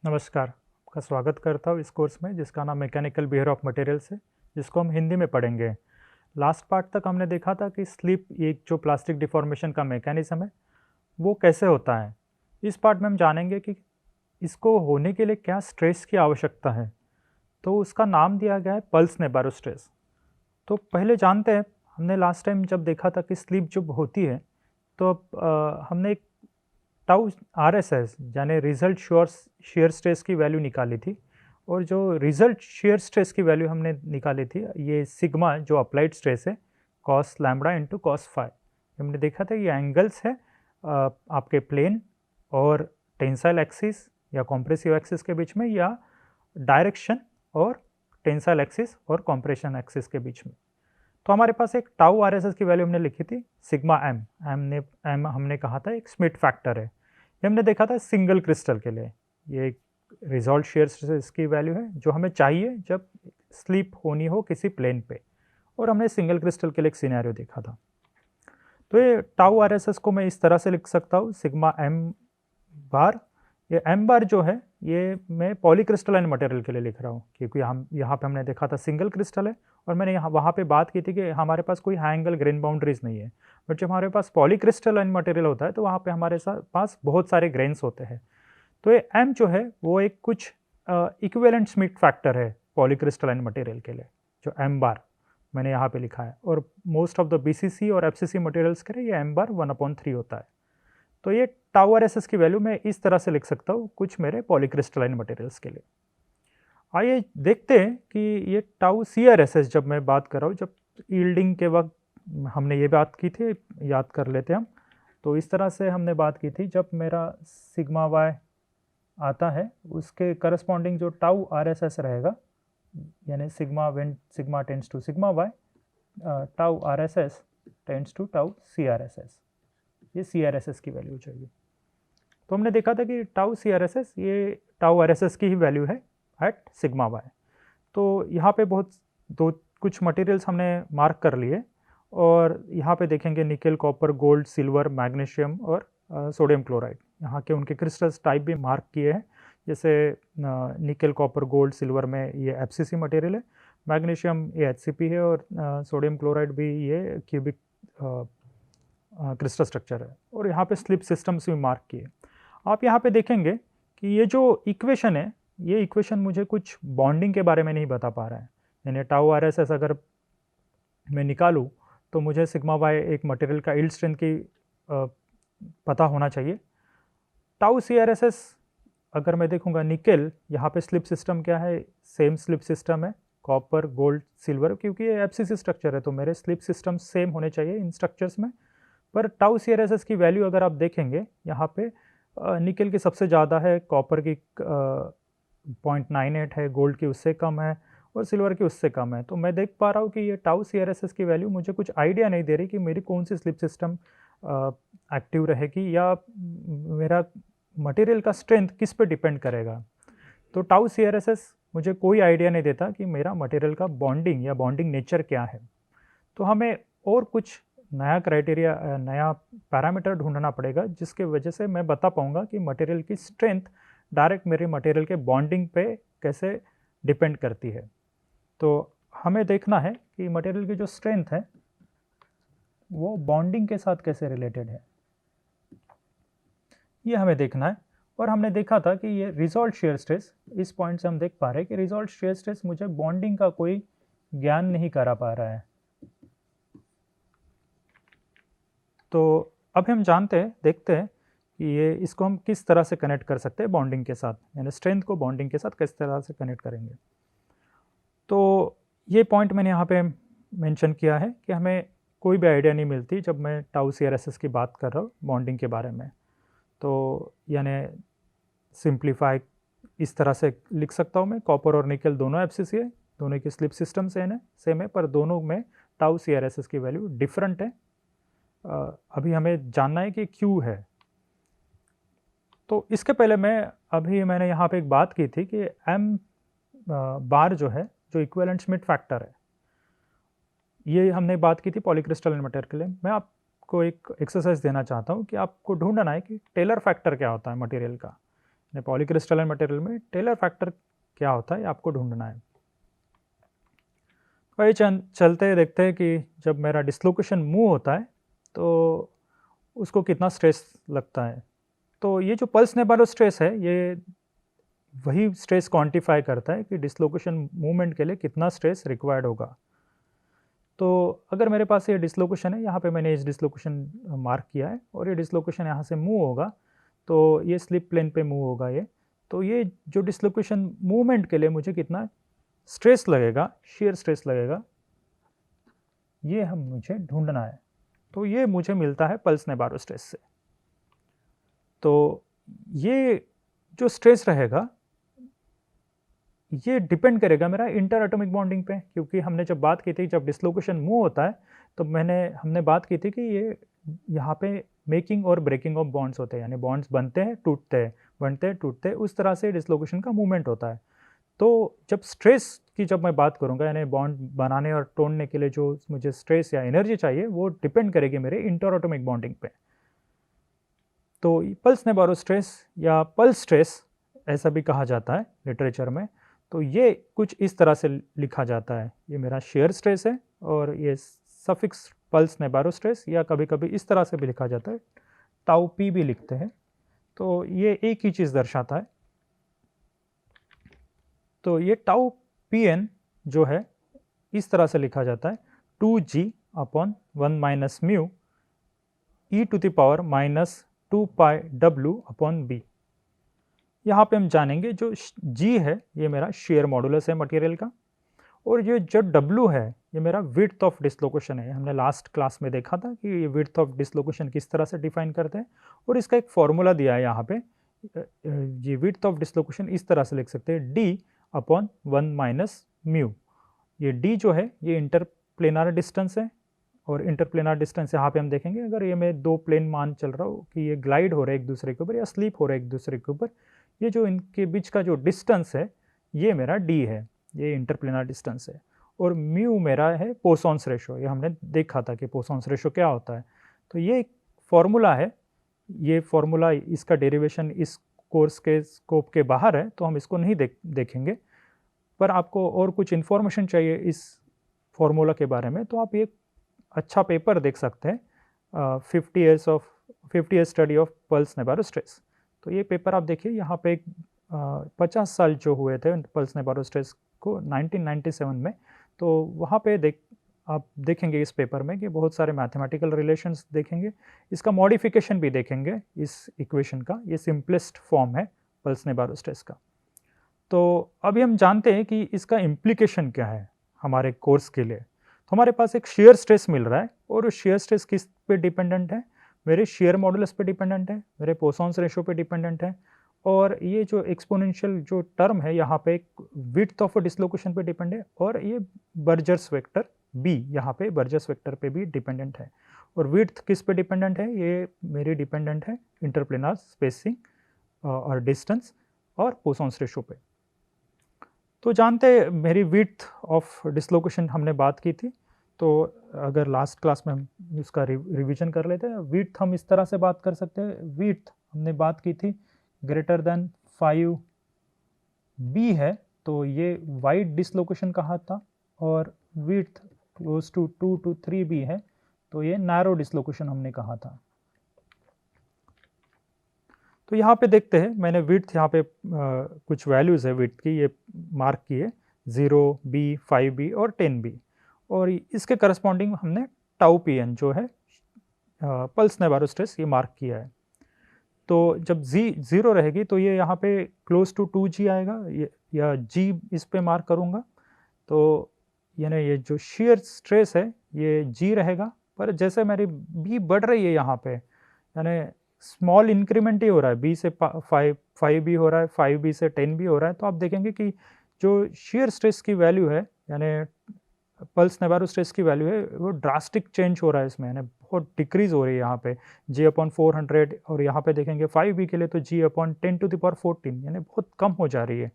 नमस्कार, आपका स्वागत करता हूँ इस कोर्स में जिसका नाम मैकेनिकल बिहेवियर ऑफ मटेरियल्स है, जिसको हम हिंदी में पढ़ेंगे। लास्ट पार्ट तक हमने देखा था कि स्लिप एक जो प्लास्टिक डिफॉर्मेशन का मैकेनिज्म है, वो कैसे होता है। इस पार्ट में हम जानेंगे कि इसको होने के लिए क्या स्ट्रेस की आवश्यकता है। तो उसका नाम दिया गया है पल्स नेबारो स्ट्रेस। तो पहले जानते हैं, हमने लास्ट टाइम जब देखा था कि स्लिप जब होती है, तो अब हमने एक टाउ आरएसएस यानी रिजल्ट शेयर स्ट्रेस की वैल्यू निकाली थी। और जो रिजल्ट शेयर स्ट्रेस की वैल्यू हमने निकाली थी, ये सिग्मा जो अप्लाइड स्ट्रेस है, cos lambda into cos phi. हमने देखा था ये एंगल्स है आपके प्लेन और टेंसाइल एक्सिस या कॉम्प्रेसिव एक्सिस के बीच में, या डायरेक्शन और टेंसाइल एक्सिस और कॉम्प्रेशन एक्सिस के बीच में। तो हमारे पास एक टाउ आरएसएस की वैल्यू हमने लिखी थी सिग्मा एम। एम हमने कहा था एक स्मिथ फैक्टर है। ये हमने देखा था सिंगल क्रिस्टल के लिए। ये एक रिजॉल्व शेयर स्ट्रेस की वैल्यू है जो हमें चाहिए जब स्लीप होनी हो किसी प्लेन पे, और हमने सिंगल क्रिस्टल के लिए एक सिनेरियो देखा था। तो ये टाउ आरएसएस को मैं इस तरह से लिख सकता हूँ सिग्मा एम बार। ये एम बार जो है ये मैं पॉलीक्रिस्टलाइन मटेरियल के लिए लिख रहा हूँ, क्योंकि हम यहाँ पे हमने देखा था सिंगल क्रिस्टल है, और मैंने यहाँ वहाँ पे बात की थी कि हमारे पास कोई हाई एंगल ग्रेन बाउंड्रीज नहीं है। बट जब हमारे पास पॉलीक्रिस्टलाइन मटेरियल होता है तो वहाँ पे हमारे पास बहुत सारे ग्रेन्स होते हैं। तो ये एम जो है वो एक कुछ इक्विवेलेंट स्मिथ फैक्टर है पॉलीक्रिस्टलाइन मटेरियल के लिए, जो एम बार मैंने यहाँ पे लिखा है। और मोस्ट ऑफ द बीसीसी और एफसीसी मटेरियल्स के लिए ये एम बार 1/3 होता है। तो ये टाउ आरएसएस की वैल्यू मैं इस तरह से लिख सकता हूँ कुछ मेरे पॉलीक्रिस्टलाइन मटेरियल्स के लिए। आइए देखते हैं कि ये टाउ सीआरएसएस जब मैं बात कर रहा हूँ, जब यील्डिंग के वक्त हमने ये बात की थी, याद कर लेते हैं हम। तो इस तरह से हमने बात की थी, जब मेरा सिग्मा वाई आता है उसके करस्पॉन्डिंग जो टाउ आरएसएस रहेगा, यानी sigma tends to sigma y, tau RSS tends to tau CRSS. ये सीआरएसएस की वैल्यू चाहिए। तो हमने देखा था कि टाउ सीआरएसएस ये टाउ आरएसएस की ही वैल्यू है एट सिग्मा वाई। तो यहाँ पे कुछ मटेरियल्स हमने मार्क कर लिए, और यहाँ पे देखेंगे nickel, copper, gold, silver, magnesium और सोडियम क्लोराइड। यहाँ के उनके क्रिस्टल्स टाइप भी मार्क किए हैं। जैसे निकेल, कॉपर, गोल्ड, सिल्वर में ये एफसीसी मटेरियल है, मैग्नीशियम ये एचसीपी है, और सोडियम क्लोराइड भी ये क्यूबिक क्रिस्टल स्ट्रक्चर है। और यहाँ पे स्लिप सिस्टम्स भी मार्क किए। आप यहाँ पे देखेंगे कि ये जो इक्वेशन है, ये इक्वेशन मुझे कुछ बॉन्डिंग के बारे में नहीं बता पा रहा है। यानी टाउ आरएसएस अगर मैं निकालूँ तो मुझे सिग्मा वाई एक मटेरियल का यील्ड स्ट्रेंथ की पता होना चाहिए। टाउ सीआरएसएस अगर मैं देखूँगा निकेल, यहाँ पे स्लिप सिस्टम क्या है, सेम स्लिप सिस्टम है, कॉपर, गोल्ड, सिल्वर, क्योंकि ये एफसीसी स्ट्रक्चर है तो मेरे स्लिप सिस्टम सेम होने चाहिए इन स्ट्रक्चर्स में। पर टाउ सीआरएसएस की वैल्यू अगर आप देखेंगे, यहाँ पे निकेल की सबसे ज़्यादा है, कॉपर की 0.98 है, गोल्ड की उससे कम है, और सिल्वर की उससे कम है। तो मैं देख पा रहा हूँ कि ये टाउ सीआरएसएस की वैल्यू मुझे कुछ आइडिया नहीं दे रही कि मेरी कौन सी स्लिप सिस्टम एक्टिव रहेगी, या मेरा मटेरियल का स्ट्रेंथ किस पे डिपेंड करेगा। तो टाउ सीआरएसएस मुझे कोई आइडिया नहीं देता कि मेरा मटेरियल का बॉन्डिंग या बॉन्डिंग नेचर क्या है। तो हमें और कुछ नया क्राइटेरिया, नया पैरामीटर ढूंढना पड़ेगा जिसके वजह से मैं बता पाऊंगा कि मटेरियल की स्ट्रेंथ डायरेक्ट मेरे मटेरियल के बॉन्डिंग पे कैसे डिपेंड करती है। तो हमें देखना है कि मटेरियल की जो स्ट्रेंथ है वो बॉन्डिंग के साथ कैसे रिलेटेड है, ये हमें देखना है। और हमने देखा था कि ये रिजॉल्ट शेयर स्ट्रेस, इस पॉइंट से हम देख पा रहे हैं कि रिजॉल्ट शेयर स्ट्रेस मुझे बॉन्डिंग का कोई ज्ञान नहीं करा पा रहा है। तो अब हम देखते हैं कि ये इसको हम किस तरह से कनेक्ट कर सकते हैं बॉन्डिंग के साथ, यानी स्ट्रेंथ को बॉन्डिंग के साथ किस तरह से कनेक्ट करेंगे। तो ये पॉइंट मैंने यहाँ पे मेंशन किया है कि हमें कोई भी आइडिया नहीं मिलती जब मैं टाउ सीआरएसएस की बात कर रहा हूँ बॉन्डिंग के बारे में। तो यानी सिंप्लीफाई इस तरह से लिख सकता हूँ मैं, कॉपर और निकल दोनों एफसीसी है, दोनों की स्लिप सिस्टम सेम है, पर दोनों में टाउ सीआरएसएस की वैल्यू डिफरेंट है। अभी हमें जानना है कि क्यों है। तो इसके पहले मैंने यहाँ पे एक बात की थी कि एम बार जो है, जो इक्विवेलेंट स्मिथ फैक्टर है, ये हमने बात की थी पॉलीक्रिस्टलाइन मटेरियल के लिए। मैं आपको एक एक्सरसाइज देना चाहता हूँ कि आपको ढूंढना है कि टेलर फैक्टर क्या होता है मटेरियल का। पॉलीक्रिस्टलाइन मटेरियल में टेलर फैक्टर क्या होता है, ये आपको ढूंढना है। वही चलते देखते हैं कि जब मेरा डिसलोकेशन मूव होता है तो उसको कितना स्ट्रेस लगता है। तो ये जो पल्स नेबारो स्ट्रेस है, ये वही स्ट्रेस क्वांटिफाई करता है कि डिसलोकेशन मूवमेंट के लिए कितना स्ट्रेस रिक्वायर्ड होगा। तो अगर मेरे पास ये डिसलोकेशन है, यहाँ पे मैंने इस डिसलोकेशन मार्क किया है और ये डिसलोकेशन यहाँ से मूव होगा तो ये स्लिप प्लेन पे मूव होगा ये। तो ये जो डिसलोकेशन मूवमेंट के लिए मुझे कितना स्ट्रेस लगेगा, shear स्ट्रेस लगेगा, ये हम मुझे ढूंढना है। तो ये मुझे मिलता है पल्स नेबारो स्ट्रेस से। तो ये जो स्ट्रेस रहेगा ये डिपेंड करेगा मेरा इंटर एटॉमिक बॉन्डिंग पे, क्योंकि हमने जब बात की थी जब डिसलोकेशन मूव होता है तो हमने बात की थी कि ये यहाँ पे मेकिंग और ब्रेकिंग ऑफ बॉन्ड्स होते हैं, यानी बॉन्ड्स बनते हैं टूटते हैं, बनते हैं टूटते हैं, उस तरह से डिसलोकेशन का मूवमेंट होता है। तो जब स्ट्रेस की जब मैं बात करूँगा, यानी बॉन्ड बनाने और तोड़ने के लिए जो मुझे स्ट्रेस या एनर्जी चाहिए वो डिपेंड करेगी मेरे इंटर एटॉमिक बॉन्डिंग पे। तो पल्स नेबारो स्ट्रेस या पल्स स्ट्रेस ऐसा भी कहा जाता है लिटरेचर में। तो ये कुछ इस तरह से लिखा जाता है, ये मेरा शेयर स्ट्रेस है और ये सफिक्स पल्स नेबारो स्ट्रेस, या कभी कभी इस तरह से भी लिखा जाता है, टाउ पी भी लिखते हैं। तो ये एक ही चीज़ दर्शाता है। तो ये टाउ पी एन जो है इस तरह से लिखा जाता है 2g upon 1 minus mu e to the power minus 2 pi डब्ल्यू अपॉन बी। यहाँ पे हम जानेंगे जो g है ये मेरा शेयर मॉडुलस है मटेरियल का, और ये जो w है ये मेरा विड्थ ऑफ डिसलोकेशन है। हमने लास्ट क्लास में देखा था कि ये विड्थ ऑफ डिसलोकेशन किस तरह से डिफाइन करते हैं, और इसका एक फॉर्मूला दिया है यहाँ पे। ये विड्थ ऑफ डिसलोकेशन इस तरह से लिख सकते हैं d अपॉन 1 माइनस म्यू। ये d जो है ये इंटरप्लेनार डिस्टेंस है, और इंटरप्लेनार डिस्टेंस यहाँ पे हम देखेंगे अगर ये मैं दो प्लेन मान चल रहा हूँ कि ये ग्लाइड हो रहे हैं एक दूसरे के ऊपर या स्लीप हो रहे हैं एक दूसरे के ऊपर, ये जो इनके बीच का जो डिस्टेंस है ये मेरा d है, ये इंटरप्लेनार डिस्टेंस है। और म्यू मेरा है पोसॉन्स रेशो, ये हमने देखा था कि पोसॉन्स रेशो क्या होता है। तो ये एक फॉर्मूला है, ये फॉर्मूला इसका डेरिवेशन इस कोर्स के स्कोप के बाहर है तो हम इसको नहीं देखेंगे। पर आपको और कुछ इन्फॉर्मेशन चाहिए इस फॉर्मूला के बारे में तो आप ये अच्छा पेपर देख सकते हैं, 50 ईयर स्टडी ऑफ पल्स नेबारो स्ट्रेस। तो ये पेपर आप देखिए, यहाँ पे 50 साल जो हुए थे पल्स नेबारो स्ट्रेस को 1997 में, तो वहाँ पे आप देखेंगे इस पेपर में कि बहुत सारे मैथमेटिकल रिलेशंस देखेंगे, इसका मॉडिफिकेशन भी देखेंगे इस इक्वेशन का। ये सिंपलेस्ट फॉर्म है पल्स नेबारो स्ट्रेस का। तो अभी हम जानते हैं कि इसका इम्प्लीकेशन क्या है हमारे कोर्स के लिए। तो हमारे पास एक शेयर स्ट्रेस मिल रहा है, और उस शेयर स्ट्रेस किस पे डिपेंडेंट है, मेरे शेयर मॉडुलस पे डिपेंडेंट है, मेरे पोसॉन्स रेशो पे डिपेंडेंट है, और ये जो एक्सपोनेंशियल जो टर्म है यहाँ पे विड्थ ऑफ डिसलोकेशन पे डिपेंड है, और ये बर्जर्स वेक्टर बी यहाँ पे बर्जर्स वेक्टर पे भी डिपेंडेंट है। और विड्थ किस पे डिपेंडेंट है, ये मेरी डिपेंडेंट है इंटरप्लेनार स्पेसिंग और डिस्टेंस और पोसॉन्स रेशो पे। तो जानते हैं मेरी विड्थ ऑफ डिसलोकेशन हमने बात की थी, तो अगर लास्ट क्लास में हम इसका रिवीजन कर लेते हैं। विड्थ हम इस तरह से बात कर सकते हैं, विड्थ हमने बात की थी ग्रेटर देन 5 बी है तो ये वाइड डिसलोकेशन कहा था, और width close to 2 to 3 b है तो ये नैरो डिसलोकेशन हमने कहा था। तो यहाँ पे देखते हैं, मैंने विड्थ यहाँ पे कुछ वैल्यूज़ है विड्थ की, ये मार्क किए 0 बी 5 बी और 10 बी, और इसके करस्पॉन्डिंग हमने टाउ पी एन जो है पल्स नेबारो स्ट्रेस ये मार्क किया है। तो जब ज़ीरो रहेगी तो ये यहाँ पे क्लोज टू 2g आएगा, या g इस पे मार्क करूँगा तो यानी ये जो शेयर स्ट्रेस है ये g रहेगा। पर जैसे मेरी b बढ़ रही है यहाँ पे, यानी स्मॉल इंक्रीमेंट ही हो रहा है, b से 5 भी हो रहा है, 5b से 10 भी हो रहा है, तो आप देखेंगे कि जो शेयर स्ट्रेस की वैल्यू है यानी पल्स नेबारो स्ट्रेस की वैल्यू है वो ड्रास्टिक चेंज हो रहा है इसमें, यानी बहुत डिक्रीज हो रही है यहाँ पे g/400, और यहाँ पे देखेंगे 5b के लिए तो g/10⁻14 यानी बहुत कम हो जा रही है।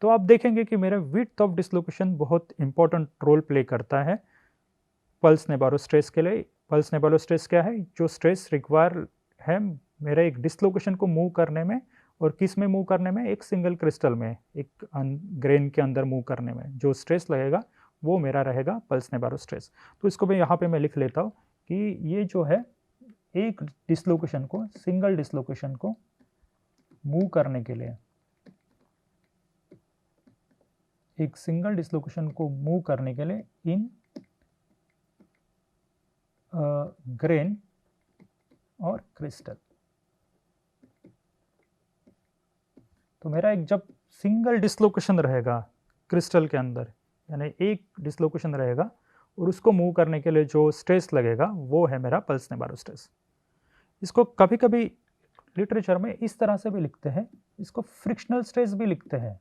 तो आप देखेंगे कि मेरा विड्थ ऑफ डिसलोकेशन बहुत इंपॉर्टेंट रोल प्ले करता है पल्स नेबारो स्ट्रेस के लिए। पल्स नेबारो स्ट्रेस क्या है, जो स्ट्रेस रिक्वायर है मेरे एक डिसलोकेशन को मूव करने में और किस में मूव करने में, एक सिंगल क्रिस्टल में, एक ग्रेन के अंदर मूव करने में जो स्ट्रेस लगेगा वो मेरा रहेगा पल्स नेबारो स्ट्रेस। तो इसको भी यहाँ पे मैं लिख लेता हूँ कि ये जो है एक डिसलोकेशन को, सिंगल डिसलोकेशन को मूव करने के लिए, एक सिंगल डिसलोकेशन को मूव करने के लिए इन ग्रेन और क्रिस्टल। तो मेरा एक जब सिंगल डिसलोकेशन रहेगा क्रिस्टल के अंदर, यानी एक डिसलोकेशन रहेगा और उसको मूव करने के लिए जो स्ट्रेस लगेगा वो है मेरा पल्स नेबारो स्ट्रेस। इसको कभी कभी लिटरेचर में इस तरह से भी लिखते हैं, इसको फ्रिक्शनल स्ट्रेस भी लिखते हैं,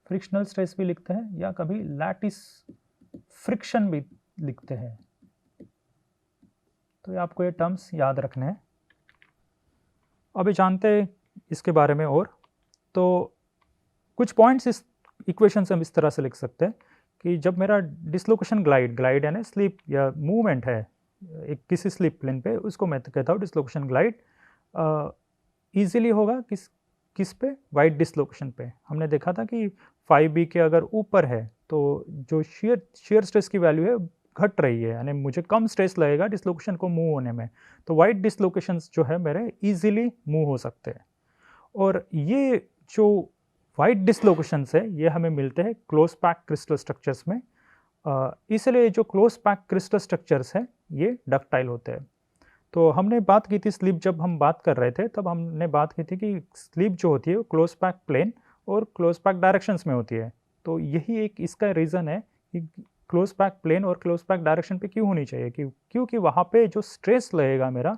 फ्रिक्शनल स्ट्रेस भी लिखते हैं, या कभी लैटिस फ्रिक्शन भी लिखते हैं। तो आपको ये टर्म्स याद रखने हैं। अभी जानते हैं इसके बारे में और। तो कुछ पॉइंट्स इस इक्वेशन से हम इस तरह से लिख सकते हैं कि जब मेरा डिसलोकेशन ग्लाइड यानी स्लिप या मूवमेंट है एक किसी स्लिप प्लेन पे, उसको मैं कहता हूँ डिसलोकेशन ग्लाइड, ईजिली होगा किस पे, वाइड डिसलोकेशन पे। हमने देखा था कि 5b के अगर ऊपर है तो जो शेयर स्ट्रेस की वैल्यू है घट रही है, यानी मुझे कम स्ट्रेस लगेगा डिसलोकेशन को मूव होने में। तो वाइड डिसलोकेशंस जो है मेरे ईजिली मूव हो सकते हैं। और ये जो वाइड डिसलोकेशंस है ये हमें मिलते हैं क्लोज पैक क्रिस्टल स्ट्रक्चर्स में। इसलिए जो क्लोज पैक क्रिस्टल स्ट्रक्चर्स हैं ये डक्टाइल होते हैं। तो हमने बात की थी स्लीप, जब हम बात कर रहे थे तब हमने बात की थी कि स्लीप जो होती है वो क्लोज पैक प्लेन और क्लोज पैक डायरेक्शंस में होती है। तो यही एक इसका रीज़न है कि क्लोज पैक प्लेन और क्लोज पैक डायरेक्शन पे क्यों होनी चाहिए, क्योंकि वहाँ पे जो स्ट्रेस लगेगा मेरा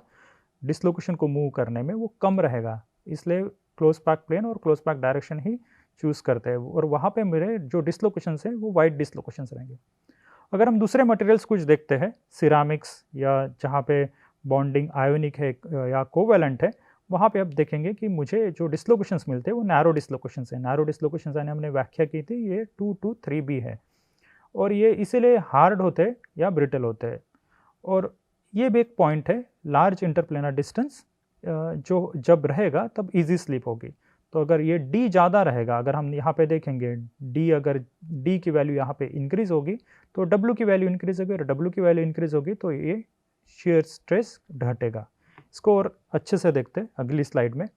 डिसलोकेशन को मूव करने में वो कम रहेगा। इसलिए क्लोज पैक प्लेन और क्लोज पैक डायरेक्शन ही चूज़ करते हैं, और वहाँ पे मेरे जो डिसलोकेशंस हैं वो वाइड डिसलोकेशंस रहेंगे। अगर हम दूसरे मटेरियल्स कुछ देखते हैं, सिरामिक्स या जहाँ पे बॉन्डिंग आयोनिक है या कोवेलेंट है, वहाँ पे आप देखेंगे कि मुझे जो डिसलोकेशंस मिलते हैं वो नैरो डिसलोकेशंस हैं। नैरो डिसलोकेशंस यानी हमने व्याख्या की थी ये 2 to 3b है, और ये इसीलिए हार्ड होते हैं या ब्रिटल होते हैं। और ये भी एक पॉइंट है, लार्ज इंटरप्लेनर डिस्टेंस जो जब रहेगा तब इजी स्लीप होगी। तो अगर ये d ज़्यादा रहेगा, अगर हम यहाँ पे देखेंगे d, अगर d की वैल्यू यहाँ पे इंक्रीज होगी तो w की वैल्यू इंक्रीज होगी, और w की वैल्यू इंक्रीज होगी तो ये शेयर स्ट्रेस घटेगा। इसको और अच्छे से देखते हैं अगली स्लाइड में।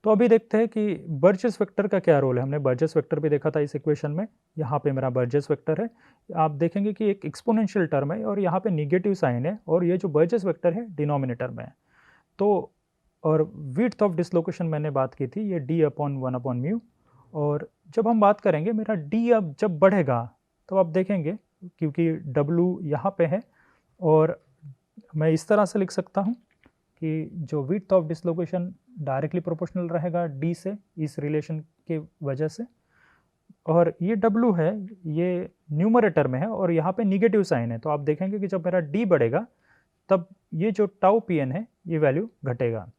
तो अभी देखते हैं कि बर्जेस वेक्टर का क्या रोल है। हमने बर्जेस वेक्टर भी देखा था इस इक्वेशन में। यहाँ पे मेरा बर्जेस वेक्टर है, आप देखेंगे कि एक एक्सपोनेंशियल टर्म है और यहाँ पे निगेटिव साइन है, और ये जो बर्जेस वेक्टर है डिनोमिनेटर में है। तो और विड्थ ऑफ डिसलोकेशन मैंने बात की थी, ये d/1/μ। और जब हम बात करेंगे मेरा d अब जब बढ़ेगा तो आप देखेंगे क्योंकि w यहाँ पे है, और मैं इस तरह से लिख सकता हूँ कि जो width of dislocation directly proportional रहेगा d से, इस रिलेशन के वजह से। और ये w है, ये न्यूमरेटर में है और यहाँ पे निगेटिव साइन है। तो आप देखेंगे कि जब मेरा d बढ़ेगा तब ये जो टाउ pn है ये वैल्यू घटेगा।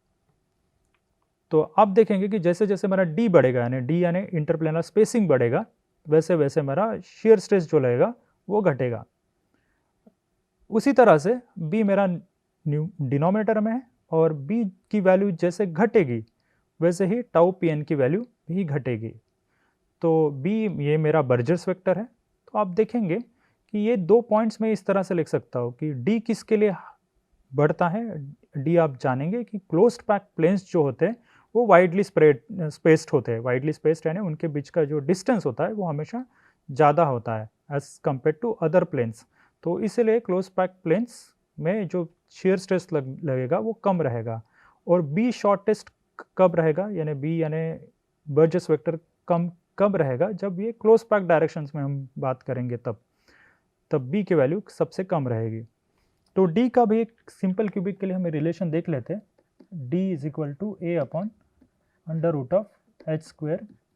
तो आप देखेंगे कि जैसे जैसे मेरा d बढ़ेगा, यानी d यानी इंटरप्लेनर स्पेसिंग बढ़ेगा, वैसे वैसे मेरा शेयर स्ट्रेस जो लगेगा वो घटेगा। उसी तरह से b मेरा डिनोमिनेटर में है, और b की वैल्यू जैसे घटेगी वैसे ही टाउ pn की वैल्यू भी घटेगी। तो b ये मेरा बर्जेस वेक्टर है। तो आप देखेंगे कि ये 2 पॉइंट्स में इस तरह से लिख सकता हूँ कि d किसके लिए बढ़ता है। d आप जानेंगे कि क्लोज्ड पैक प्लेन्स जो होते हैं वो वाइडली स्पेस्ड होते हैं। वाइडली स्पेस्ड यानी उनके बीच का जो डिस्टेंस होता है वो हमेशा ज़्यादा होता है as compare to other planes. तो इसीलिए क्लोज पैक प्लेन्स में जो शेयर स्ट्रेस लगेगा वो कम रहेगा। और b शॉर्टेस्ट कब रहेगा, यानी b यानी बर्जेस वेक्टर कब रहेगा, जब ये क्लोज पैक डायरेक्शंस में हम बात करेंगे तब b की वैल्यू सबसे कम रहेगी। तो d का भी एक सिंपल क्यूबिक के लिए हमें रिलेशन देख लेते हैं। d = a/√h²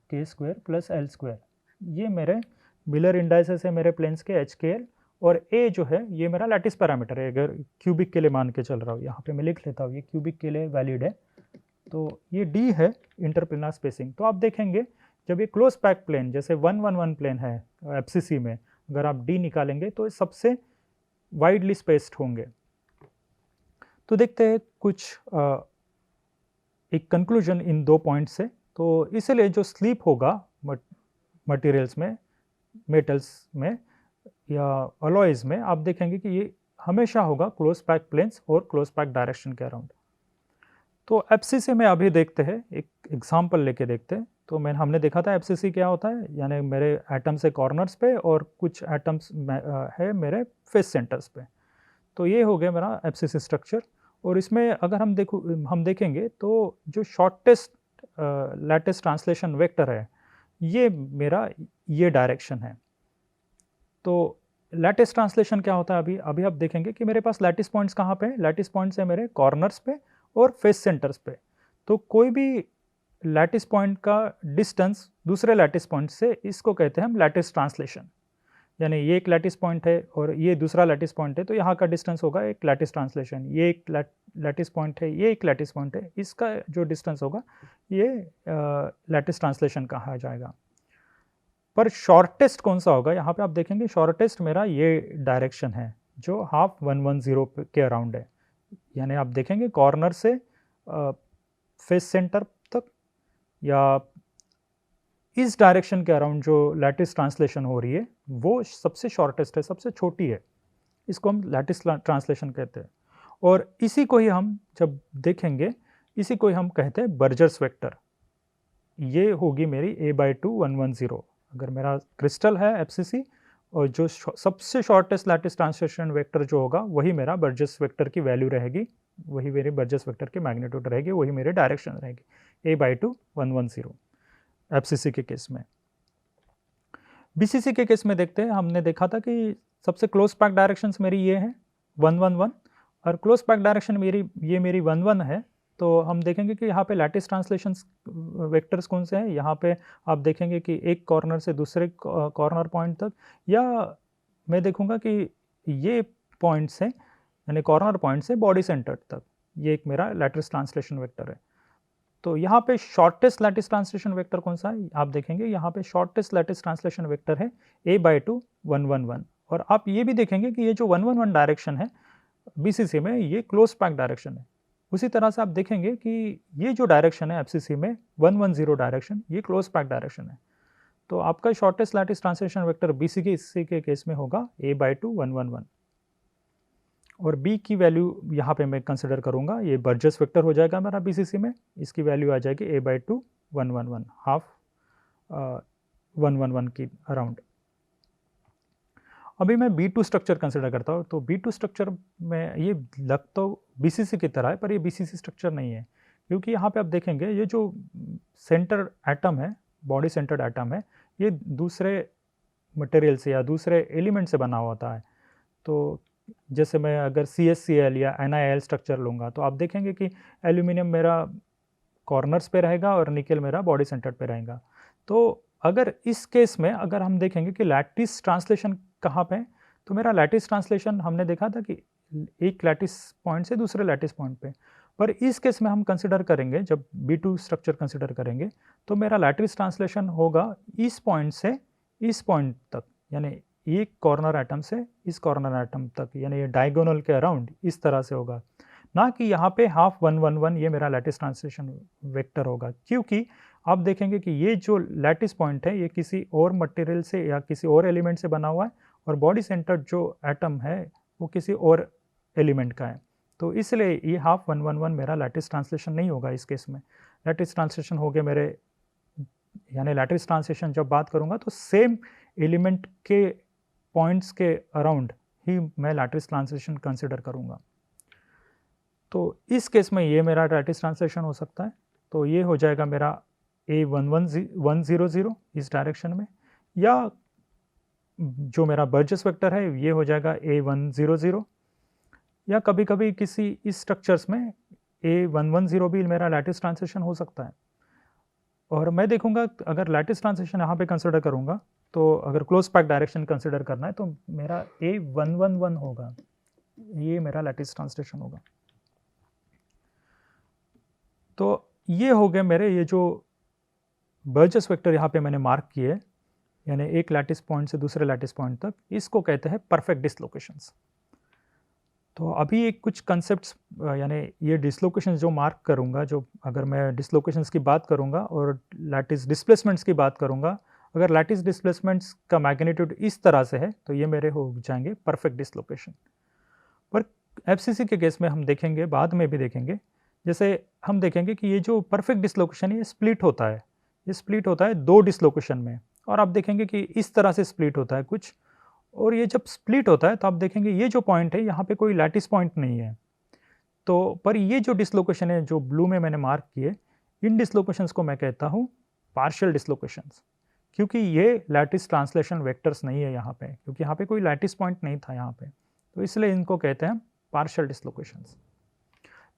k² + l²। ये मेरे मिलर इंडाइसेस है मेरे प्लेन्स के HKL, और a जो है ये मेरा लैटिस पैरामीटर है। अगर क्यूबिक के लिए मान के चल रहा हूँ, यहाँ पे मैं लिख लेता हूँ, ये क्यूबिक के लिए वैलिड है। तो ये d है इंटरप्लेनर स्पेसिंग। तो आप देखेंगे जब ये क्लोज पैक प्लेन जैसे 1-1-1 प्लेन है FCC में, अगर आप d निकालेंगे तो सबसे वाइडली स्पेस्ड होंगे। तो देखते हैं कुछ एक कंक्लूजन इन 2 पॉइंट से। तो इसलिए जो स्लीप होगा मटेरियल्स में, मेटल्स में या अलॉयज़ में, आप देखेंगे कि ये हमेशा होगा क्लोज पैक प्लेन्स और क्लोज पैक डायरेक्शन के अराउंड। तो एफसीसी में अभी देखते हैं, एक एग्जांपल लेके देखते हैं। तो हमने देखा था एफसीसी क्या होता है, यानी मेरे एटम्स है कॉर्नर्स पे और कुछ एटम्स है मेरे फेस सेंटर्स पे। तो ये हो गया मेरा एफसीसी स्ट्रक्चर। और इसमें अगर हम देखेंगे तो जो शॉर्टेस्ट लैटिस ट्रांसलेशन वेक्टर है, ये मेरा ये डायरेक्शन है। तो लैटिस ट्रांसलेशन क्या होता है, अभी आप देखेंगे कि मेरे पास लैटिस पॉइंट्स कहाँ पे हैं। लैटिस पॉइंट्स है मेरे कॉर्नर्स पे और फेस सेंटर्स पे। तो कोई भी लैटिस पॉइंट का डिस्टेंस दूसरे लैटिस पॉइंट से, इसको कहते हैं हम लैटिस ट्रांसलेशन। यानी ये एक लैटिस पॉइंट है और ये दूसरा लैटिस पॉइंट है, तो यहाँ का डिस्टेंस होगा एक लैटिस ट्रांसलेशन। ये एक लैटिस पॉइंट है, ये एक लैटिस पॉइंट है, इसका जो डिस्टेंस होगा ये लैटिस ट्रांसलेशन कहा जाएगा। पर शॉर्टेस्ट कौन सा होगा, यहाँ पे आप देखेंगे शॉर्टेस्ट मेरा ये डायरेक्शन है जो 1/2 के अराउंड है। यानी आप देखेंगे कॉर्नर से फेस सेंटर तक या इस डायरेक्शन के अराउंड जो लैटिस ट्रांसलेशन हो रही है वो सबसे शॉर्टेस्ट है, सबसे छोटी है। इसको हम लैटिस ट्रांसलेशन कहते हैं। और इसी को ही हम जब देखेंगे, इसी को ही हम कहते हैं बर्जर्स वेक्टर। ये होगी मेरी a/2 110। अगर मेरा क्रिस्टल है एफसीसी और जो सबसे शॉर्टेस्ट लैटिस ट्रांसलेशन वेक्टर जो होगा वही मेरा बर्जर्स वेक्टर की वैल्यू रहेगी, वही मेरे बर्जर्स वेक्टर की मैग्नीट्यूड रहेगी, वही मेरी डायरेक्शन रहेगी a/2 110 एफसीसी के केस में। बीसीसी के केस में देखते हैं, हमने देखा था कि सबसे क्लोज पैक डायरेक्शंस मेरी ये हैं 111 और क्लोज पैक डायरेक्शन मेरी 11 है। तो हम देखेंगे कि यहाँ पे लैटिस ट्रांसलेशंस वेक्टर्स कौन से हैं। यहाँ पे आप देखेंगे कि एक कॉर्नर से दूसरे कॉर्नर पॉइंट तक, या मैं देखूँगा कि ये पॉइंट्स हैं यानी कॉर्नर पॉइंट से बॉडी सेंटर तक, ये एक मेरा लैटिस ट्रांसलेशन वेक्टर है। तो यहाँ पे शॉर्टेस्ट लैटिस ट्रांसलेशन वेक्टर कौन सा है, आप देखेंगे यहाँ पे शॉर्टेस्ट लैटिस ट्रांसलेशन वेक्टर है a/2 111। और आप ये भी देखेंगे कि ये जो 111 डायरेक्शन है बीसीसी में, ये क्लोज पैक डायरेक्शन है। उसी तरह से आप देखेंगे कि ये जो डायरेक्शन है एफसीसी में 110 डायरेक्शन, ये क्लोज पैक डायरेक्शन है। तो आपका shortest lattice translation vector BCC के केस में होगा a/2 111। और b की वैल्यू यहाँ पे मैं कंसिडर करूँगा, ये बर्जर्स वेक्टर हो जाएगा मेरा बीसीसी में। इसकी वैल्यू आ जाएगी a/2 111, हाफ 111 की अराउंड। अभी मैं B2 स्ट्रक्चर कंसिडर करता हूँ। तो B2 स्ट्रक्चर में ये लग तो BCC की तरह है, पर ये BCC स्ट्रक्चर नहीं है, क्योंकि यहाँ पे आप देखेंगे ये जो सेंटर एटम है, बॉडी सेंटर्ड एटम है, ये दूसरे मटेरियल से या दूसरे एलिमेंट से बना होता है। तो जैसे मैं अगर CSCl या NiL स्ट्रक्चर लूँगा तो आप देखेंगे कि एल्यूमिनियम मेरा कॉर्नर्स पे रहेगा और निकल मेरा बॉडी सेंटर पे रहेगा। तो अगर इस केस में अगर हम देखेंगे कि लैटिस ट्रांसलेशन कहाँ पे है, तो मेरा लैटिस ट्रांसलेशन हमने देखा था कि एक लैटिस पॉइंट से दूसरे लैटिस पॉइंट पे। पर इस केस में हम कंसिडर करेंगे, जब B2 स्ट्रक्चर कंसिडर करेंगे, तो मेरा लैटिस ट्रांसलेशन होगा इस पॉइंट से इस पॉइंट तक, यानी एक कॉर्नर एटम से इस कॉर्नर एटम तक, यानी ये डायगोनल के अराउंड इस तरह से होगा, ना कि यहाँ पे 1/2 ये मेरा लैटिस ट्रांसलेशन वेक्टर होगा। क्योंकि आप देखेंगे कि ये जो लैटिस पॉइंट है ये किसी और मटेरियल से या किसी और एलिमेंट से बना हुआ है और बॉडी सेंटर जो एटम है वो किसी और एलिमेंट का है। तो इसलिए ये 1/2 मेरा लैटिस ट्रांसलेशन नहीं होगा इस केस में। लैटिस ट्रांसलेशन हो गया मेरे, यानी लैटिस ट्रांसलेशन जब बात करूँगा तो सेम एलिमेंट के पॉइंट्स के अराउंड ही मैं लैटिस ट्रांसलेशन कंसिडर करूँगा। तो इस केस में ये मेरा लैटिस ट्रांसलेशन हो सकता है। तो ये हो जाएगा मेरा a110 इस डायरेक्शन में, या जो मेरा बर्जर्स वेक्टर है ये हो जाएगा a100, या कभी कभी किसी इस स्ट्रक्चर्स में a110 भी मेरा लैटिस ट्रांसलेशन हो सकता है। और मैं देखूंगा अगर लैटिस ट्रांसलेशन यहाँ पे कंसिडर करूँगा, तो अगर क्लोज पैक डायरेक्शन कंसिडर करना है तो मेरा a111 होगा, ये मेरा लैटिस ट्रांसलेशन होगा। तो ये हो गए मेरे ये जो बर्जर्स वेक्टर यहाँ पे मैंने मार्क किए, यानी एक लैटिस पॉइंट से दूसरे लैटिस पॉइंट तक, इसको कहते हैं परफेक्ट डिसलोकेशंस। तो अभी एक कुछ कंसेप्ट्स यानी ये डिसलोकेशंस जो मार्क करूँगा, जो अगर मैं डिसलोकेशंस की बात करूँगा और लैटिस डिस्प्लेसमेंट्स की बात करूँगा, अगर लैटिस डिस्प्लेसमेंट्स का मैग्नीट्यूड इस तरह से है तो ये मेरे हो जाएंगे परफेक्ट डिसलोकेशन। पर एफसीसी के केस में हम देखेंगे, बाद में भी देखेंगे, जैसे हम देखेंगे कि ये जो परफेक्ट डिसलोकेशन है ये स्प्लिट होता है, ये स्प्लिट होता है दो डिसलोकेशन में, और आप देखेंगे कि इस तरह से स्प्लिट होता है कुछ। और ये जब स्प्लिट होता है तो आप देखेंगे ये जो पॉइंट है यहाँ पे कोई लैटिस पॉइंट नहीं है। तो पर ये जो डिसलोकेशन है जो ब्लू में मैंने मार्क किए, इन डिसलोकेशंस को मैं कहता हूँ पार्शियल डिसलोकेशंस, क्योंकि ये लैटिस ट्रांसलेशन वेक्टर्स नहीं है यहाँ पे, क्योंकि यहाँ पे कोई लैटिस पॉइंट नहीं था यहाँ पे, तो इसलिए इनको कहते हैं पार्शियल डिसलोकेशंस।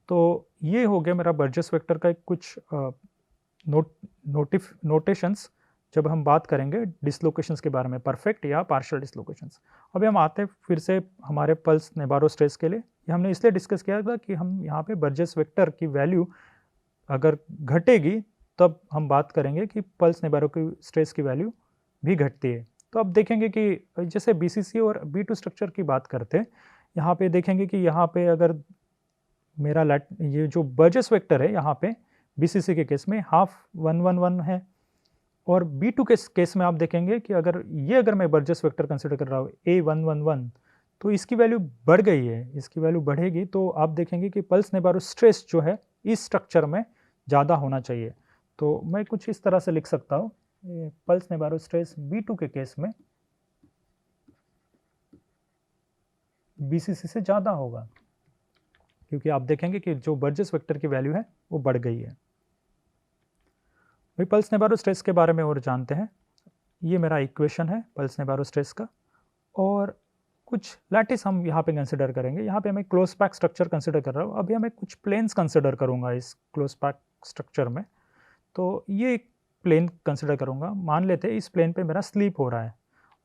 तो ये हो गया मेरा बर्जेस वेक्टर का एक कुछ नोटेशंस जब हम बात करेंगे डिसलोकेशंस के बारे में, परफेक्ट या पार्शियल डिसलोकेशंस। अभी हम आते हैं फिर से हमारे पल्स नेबारो स्ट्रेस के लिए। ये हमने इसलिए डिस्कस किया था कि हम यहाँ पे बर्जेस वेक्टर की वैल्यू अगर घटेगी तब हम बात करेंगे कि पल्स नेबारो की स्ट्रेस की वैल्यू भी घटती है। तो अब देखेंगे कि जैसे बीसीसी और B2 स्ट्रक्चर की बात करते हैं, यहाँ पे देखेंगे कि यहाँ पे अगर मेरा ये जो बर्जेस वेक्टर है यहाँ पे बीसीसी के केस में 1/2 है, और B2 के केस में आप देखेंगे कि अगर मैं बर्जेस वेक्टर कंसिडर कर रहा हूँ A111, तो इसकी वैल्यू बढ़ गई है, इसकी वैल्यू बढ़ेगी तो आप देखेंगे कि पल्स नेबारो स्ट्रेस जो है इस स्ट्रक्चर में ज़्यादा होना चाहिए। तो मैं कुछ इस तरह से लिख सकता हूँ, पल्स नेबारो स्ट्रेस B2 के केस में BCC से ज़्यादा होगा, क्योंकि आप देखेंगे कि जो बर्जेस वेक्टर की वैल्यू है वो बढ़ गई है। भाई पल्स नेबारो स्ट्रेस के बारे में और जानते हैं। ये मेरा इक्वेशन है पल्स नेबारो स्ट्रेस का, और कुछ लैटिस हम यहाँ पे कंसिडर करेंगे। यहाँ पे मैं क्लोज पैक स्ट्रक्चर कंसिडर कर रहा हूँ, अभी हमें कुछ प्लेन्स कंसिडर करूँगा इस क्लोज पैक स्ट्रक्चर में। तो ये एक प्लेन कंसिडर करूँगा, मान लेते हैं इस प्लेन पे मेरा स्लीप हो रहा है,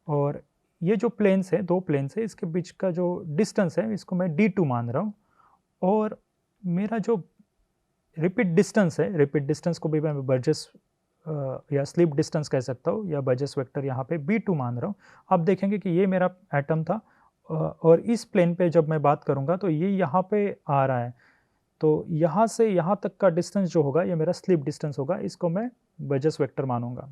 और ये जो प्लेन्स है, दो प्लेन्स है, इसके बीच का जो डिस्टेंस है इसको मैं D2 मान रहा हूँ, और मेरा जो रिपीट डिस्टेंस है, रिपीट डिस्टेंस को भी मैं बर्जेस या स्लीप डिस्टेंस कह सकता हूँ, या बर्जेस वेक्टर यहाँ पे B2 मान रहा हूँ। अब देखेंगे कि ये मेरा एटम था, और इस प्लेन पे जब मैं बात करूँगा तो ये यहाँ पे आ रहा है, तो यहाँ से यहाँ तक का डिस्टेंस जो होगा ये मेरा स्लीप डिस्टेंस होगा, इसको मैं बर्जेस वेक्टर मानूंगा।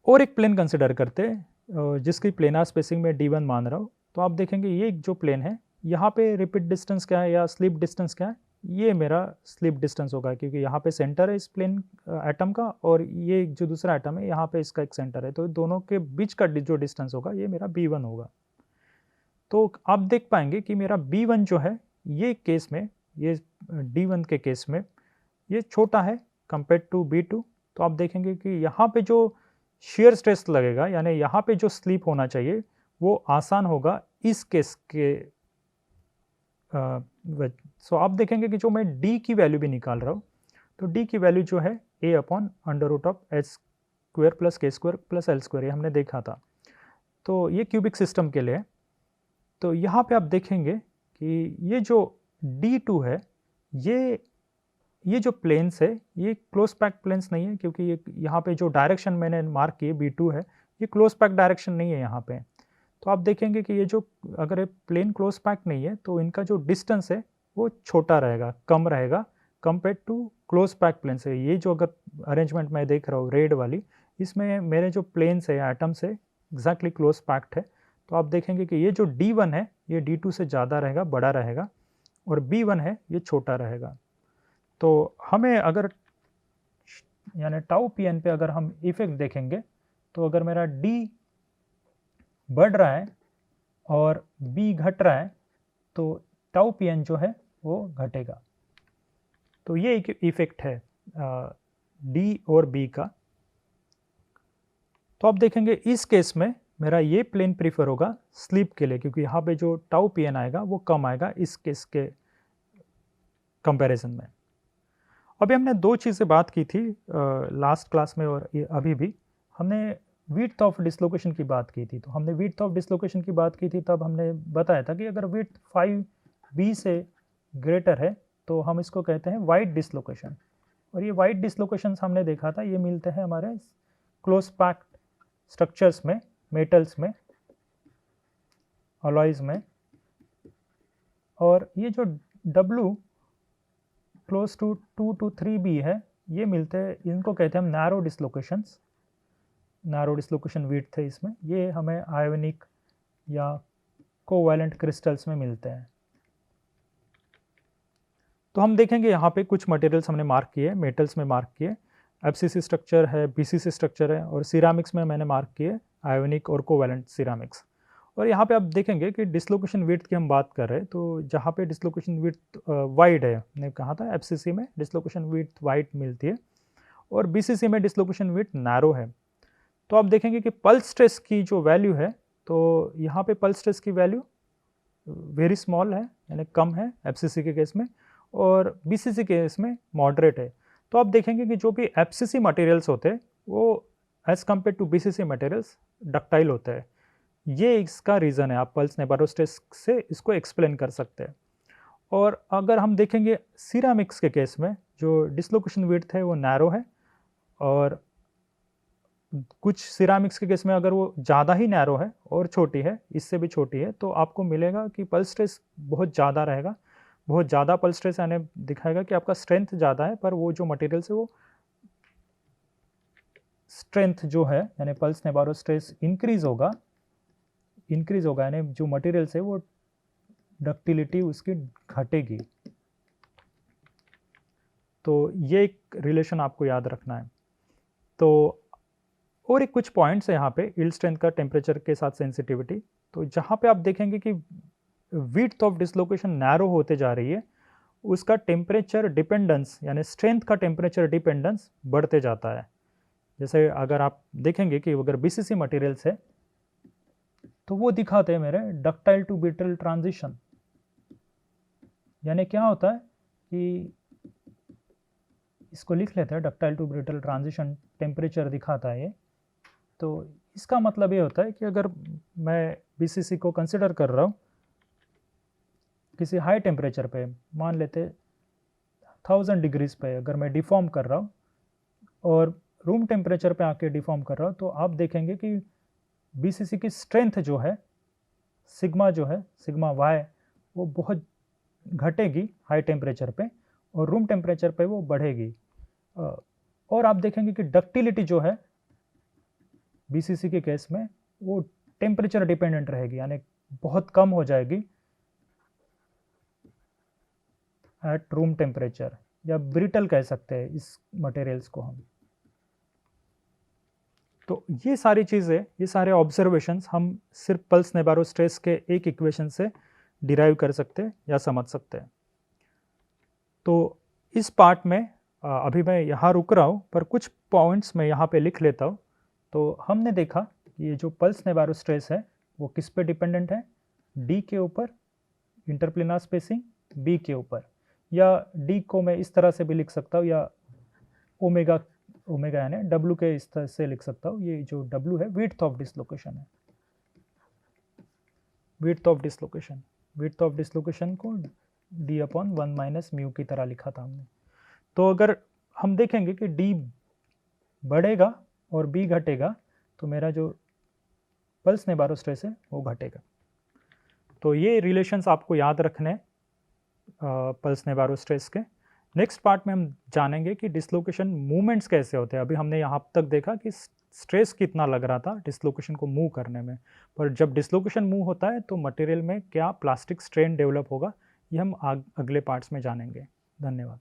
और एक प्लेन कंसिडर करते जिसकी प्लेनार स्पेसिंग में D1 मान रहा हूँ, तो आप देखेंगे ये जो प्लेन है यहाँ पे रिपीट डिस्टेंस क्या है या स्लीप डिस्टेंस क्या है, ये मेरा स्लीप डिस्टेंस होगा, क्योंकि यहाँ पे सेंटर है इस प्लेन एटम का, और ये जो दूसरा एटम है यहाँ पे इसका एक सेंटर है, तो दोनों के बीच का जो डिस्टेंस होगा ये मेरा B1 होगा। तो आप देख पाएंगे कि मेरा B1 जो है ये केस में, ये D1 के केस में ये छोटा है कंपेयर टू B2। तो आप देखेंगे कि यहाँ पे जो शेयर स्ट्रेस लगेगा, यानी यहाँ पे जो स्लीप होना चाहिए वो आसान होगा इस केस के। सो आप देखेंगे कि जो मैं D की वैल्यू भी निकाल रहा हूँ, तो D की वैल्यू जो है A/√h² + k² + l², ये हमने देखा था। तो ये क्यूबिक सिस्टम के लिए है। तो यहाँ पे आप देखेंगे कि ये जो D2 है, ये जो प्लेन्स है ये क्लोज पैक प्लेन्स नहीं है, क्योंकि ये यहाँ पे जो डायरेक्शन मैंने मार्क किए B2 है, ये क्लोज पैक डायरेक्शन नहीं है यहाँ पे। तो आप देखेंगे कि ये जो अगर ये प्लेन क्लोज पैक नहीं है तो इनका जो डिस्टेंस है वो छोटा रहेगा, कम रहेगा compare to close pack planes है। ये जो अगर अरेंजमेंट मैं देख रहा हूँ रेड वाली, इसमें मेरे जो प्लेन्स है एटम्स है एग्जैक्टली क्लोज पैक्ड है। तो आप देखेंगे कि ये जो D1 है ये D2 से ज़्यादा रहेगा, बड़ा रहेगा, और B1 है ये छोटा रहेगा। तो हमें अगर यानी τPn पे अगर हम इफेक्ट देखेंगे, तो अगर मेरा D बढ़ रहा है और B घट रहा है तो τPn जो है वो घटेगा। तो ये एक इफेक्ट है D और B का। तो आप देखेंगे इस केस में मेरा ये प्लेन प्रीफर होगा स्लीप के लिए, क्योंकि यहाँ पे जो τPn आएगा वो कम आएगा इस केस के कंपैरिजन में। अभी हमने दो चीज़ें बात की थी लास्ट क्लास में, और अभी भी हमने विड्थ ऑफ डिसलोकेशन की बात की थी। तो हमने विड्थ ऑफ डिसलोकेशन की बात की थी, तब हमने बताया था कि अगर विड्थ 5b से ग्रेटर है तो हम इसको कहते हैं वाइड डिसलोकेशन। और ये वाइड डिसलोकेशंस हमने देखा था, ये मिलते हैं हमारे क्लोज पैक्ड स्ट्रक्चर्स में, मेटल्स में, अलॉयज में, और ये जो W close to 2 to 3B है, ये मिलते हैं, इनको कहते हैं हम नैरो डिसलोकेशंस। नैरो डिसलोकेशन विड्थ थे इसमें, ये हमें आयोनिक या कोवैलेंट क्रिस्टल्स में मिलते हैं। तो हम देखेंगे यहाँ पे कुछ मटेरियल्स हमने मार्क किए, मेटल्स में मार्क किए, FCC स्ट्रक्चर है, BCC स्ट्रक्चर है, और सिरामिक्स में मैंने मार्क किए आयोनिक और कोवैलेंट सिरामिक्स। और यहाँ पे आप देखेंगे कि डिसलोकेशन विड्थ की हम बात कर रहे हैं, तो जहाँ पे डिसलोकेशन विड्थ वाइड है, मैंने कहा था FCC में डिसलोकेशन विड्थ वाइड मिलती है और BCC में डिसलोकेशन विड्थ नैरो है। तो आप देखेंगे कि पल्स स्ट्रेस की जो वैल्यू है, तो यहाँ पे पल्स स्ट्रेस की वैल्यू वेरी स्मॉल है, यानी कम है FCC के केस में, और BCC के केस में मॉडरेट है। तो आप देखेंगे कि जो भी FCC मटेरियल्स होते हैं वो as compare to BCC materials ductile होते हैं। ये इसका रीज़न है, आप पल्स नेबारो स्ट्रेस से इसको एक्सप्लेन कर सकते हैं। और अगर हम देखेंगे सिरामिक्स के केस में जो डिसलोकेशन विड्थ है वो नैरो है, और कुछ सिरामिक्स के केस में अगर वो ज़्यादा ही नैरो है और छोटी है, इससे भी छोटी है, तो आपको मिलेगा कि पल्स स्ट्रेस बहुत ज़्यादा रहेगा। बहुत ज़्यादा पल्स स्ट्रेस यानी दिखाएगा कि आपका स्ट्रेंथ ज़्यादा है, पर वो जो मटेरियल्स है वो स्ट्रेंथ जो है, यानी पल्स नेबारो स्ट्रेस इंक्रीज होगा, यानी जो मटेरियल्स है वो डक्टिलिटी उसकी घटेगी। तो ये एक रिलेशन आपको याद रखना है। तो और एक कुछ पॉइंट्स है यहाँ पे, यील्ड स्ट्रेंथ का टेम्परेचर के साथ सेंसिटिविटी। तो जहाँ पे आप देखेंगे कि विड्थ ऑफ डिसलोकेशन नैरो होते जा रही है, उसका टेम्परेचर डिपेंडेंस यानी स्ट्रेंथ का टेम्परेचर डिपेंडेंस बढ़ते जाता है। जैसे अगर आप देखेंगे कि अगर BCC मटेरियल्स है तो वो दिखाते हैं मेरे डक्टाइल टू ब्रिटल ट्रांजिशन। यानी क्या होता है कि इसको लिख लेते हैं, ductile to brittle transition temperature दिखाता है ये। तो इसका मतलब ये होता है कि अगर मैं BCC को कंसिडर कर रहा हूँ किसी हाई टेम्परेचर पे, मान लेते 1000 डिग्रीज पे अगर मैं डिफॉर्म कर रहा हूँ और रूम टेम्परेचर पे आके डिफॉर्म कर रहा हूँ, तो आप देखेंगे कि BCC की स्ट्रेंथ जो है, सिग्मा जो है, सिग्मा Y, वो बहुत घटेगी हाई टेम्परेचर पे और रूम टेम्परेचर पे वो बढ़ेगी। और आप देखेंगे कि डक्टिलिटी जो है BCC के केस में वो टेम्परेचर डिपेंडेंट रहेगी, यानी बहुत कम हो जाएगी एट रूम टेम्परेचर, या ब्रिटल कह सकते हैं इस मटेरियल्स को हम। तो ये सारी चीज़ें, ये सारे ऑब्जर्वेशंस हम सिर्फ पल्स नेबारो स्ट्रेस के एक इक्वेशन से डिराइव कर सकते हैं या समझ सकते हैं। तो इस पार्ट में अभी मैं यहाँ रुक रहा हूँ, पर कुछ पॉइंट्स मैं यहाँ पे लिख लेता हूँ। तो हमने देखा कि ये जो पल्स नेबारो स्ट्रेस है वो किस पे डिपेंडेंट है, D के ऊपर, इंटरप्लेनार स्पेसिंग B के ऊपर, या D को मैं इस तरह से भी लिख सकता हूँ, या ओमेगा यानी W के इस तरह से लिख सकता हूँ। ये जो W है विड्थ ऑफ डिसलोकेशन है, विड्थ ऑफ डिसलोकेशन को D/1 माइनस म्यू की तरह लिखा था हमने। तो अगर हम देखेंगे कि D बढ़ेगा और B घटेगा, तो मेरा जो पल्स नेबारो स्ट्रेस है वो घटेगा। तो ये रिलेशंस आपको याद रखने पल्स नेबारो स्ट्रेस के। नेक्स्ट पार्ट में हम जानेंगे कि डिसलोकेशन मूवमेंट्स कैसे होते हैं। अभी हमने यहाँ तक देखा कि स्ट्रेस कितना लग रहा था डिसलोकेशन को मूव करने में, पर जब डिसलोकेशन मूव होता है तो मटेरियल में क्या प्लास्टिक स्ट्रेन डेवलप होगा, ये हम अगले पार्ट्स में जानेंगे। धन्यवाद।